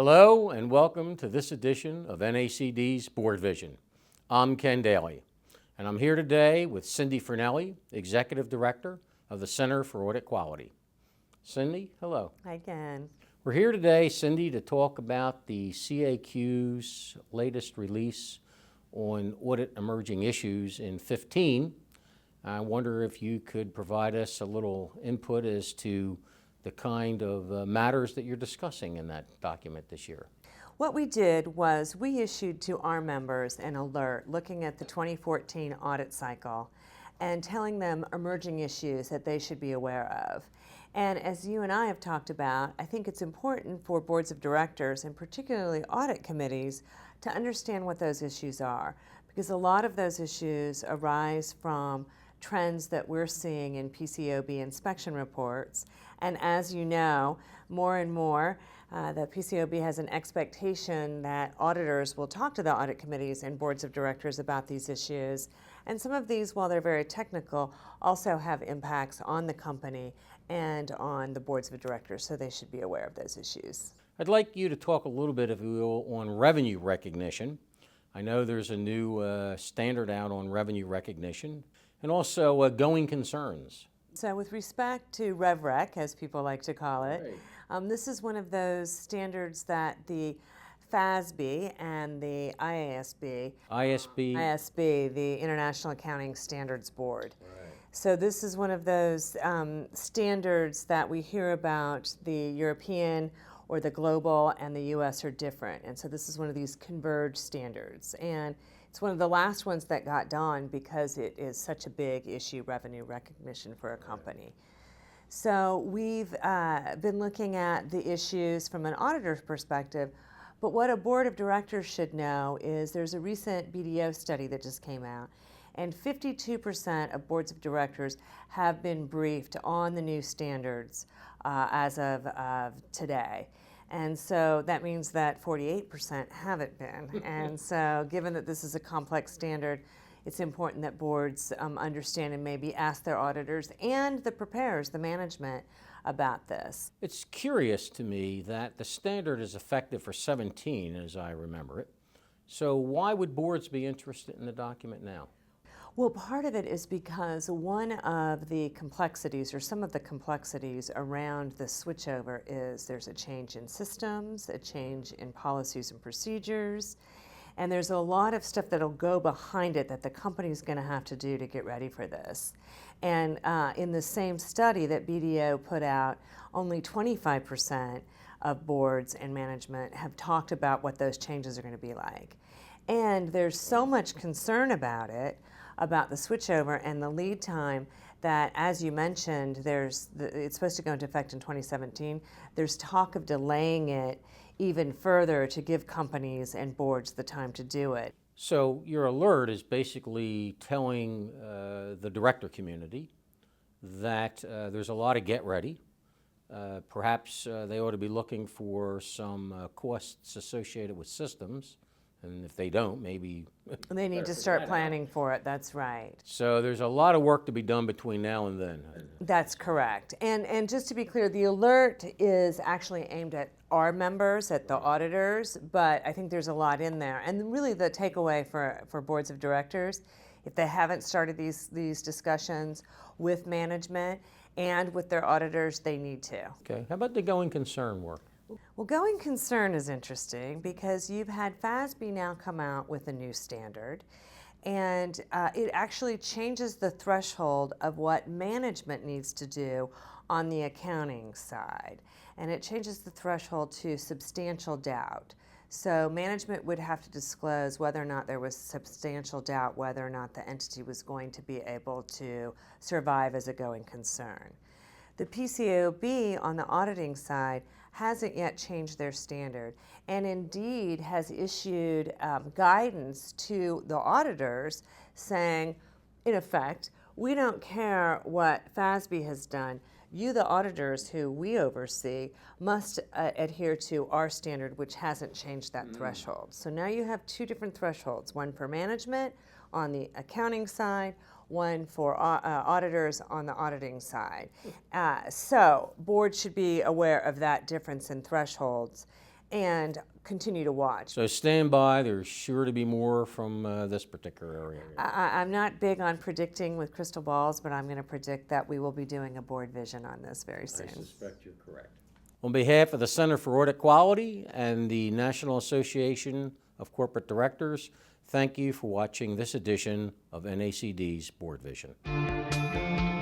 Hello and welcome to this edition of NACD's BoardVision. I'm Ken Daly, and I'm here today with Cindy Fornelli, Executive Director of the Center for Audit Quality. Cindy, hello. Hi, Ken. We're here today, Cindy, to talk about the CAQ's latest release on audit emerging issues in 15. I wonder if you could provide us a little input as to the kind of matters that you're discussing in that document this year. What we did was we issued to our members an alert looking at the 2014 audit cycle and telling them emerging issues that they should be aware of. And as you and I have talked about, I think it's important for boards of directors and particularly audit committees to understand what those issues are, because a lot of those issues arise from trends that we're seeing in PCAOB inspection reports. And as you know, more and more, the PCAOB has an expectation that auditors will talk to the audit committees and boards of directors about these issues. And some of these, while they're very technical, also have impacts on the company and on the boards of directors, so they should be aware of those issues. I'd like you to talk a little bit, if you will, on revenue recognition. I know there's a new standard out on revenue recognition, and also going concerns. So with respect to RevRec, as people like to call it, this is one of those standards that the FASB and the ISB, the International Accounting Standards Board. So this is one of those standards that we hear about. The European or the global and the US are different. And so this is one of these converged standards. And it's one of the last ones that got done because it is such a big issue, revenue recognition for a company. So we've been looking at the issues from an auditor's perspective, but what a board of directors should know is there's a recent BDO study that just came out, and 52% of boards of directors have been briefed on the new standards as of today. And so that means that 48% haven't been. And so given that this is a complex standard, it's important that boards understand and maybe ask their auditors and the preparers, the management, about this. It's curious to me that the standard is effective for 17, as I remember it. So why would boards be interested in the document now? Well, part of it is because one of the complexities, or some of the complexities around the switchover, is there's a change in systems, a change in policies and procedures, and there's a lot of stuff that'll go behind it that the company's going to have to do to get ready for this. And in the same study that BDO put out, only 25% of boards and management have talked about what those changes are going to be like. And there's so much concern about it, about the switchover and the lead time, that, as you mentioned, it's supposed to go into effect in 2017. There's talk of delaying it even further to give companies and boards the time to do it. So your alert is basically telling the director community that there's a lot of get ready. Perhaps they ought to be looking for some costs associated with systems. And if they don't, maybe they need to start planning for it. That's right. So there's a lot of work to be done between now and then. That's correct. And just to be clear, the alert is actually aimed at our members, at the auditors, but I think there's a lot in there. And really the takeaway for boards of directors, if they haven't started these discussions with management and with their auditors, they need to. Okay. How about the going concern work? Well, going concern is interesting because you've had FASB now come out with a new standard, and it actually changes the threshold of what management needs to do on the accounting side. And it changes the threshold to substantial doubt. So management would have to disclose whether or not there was substantial doubt whether or not the entity was going to be able to survive as a going concern. The PCAOB on the auditing side hasn't yet changed their standard, and indeed has issued guidance to the auditors saying, in effect, we don't care what FASB has done. You, the auditors who we oversee, must adhere to our standard, which hasn't changed that threshold. So now you have two different thresholds, one for management on the accounting side, one for auditors on the auditing side. So boards should be aware of that difference in thresholds. and continue to watch. So stand by, there's sure to be more from this particular area. I'm not big on predicting with crystal balls, but I'm going to predict that we will be doing a BoardVision on this very soon. I suspect you're correct. On behalf of the Center for Audit Quality and the National Association of Corporate Directors, thank you for watching this edition of NACD's BoardVision.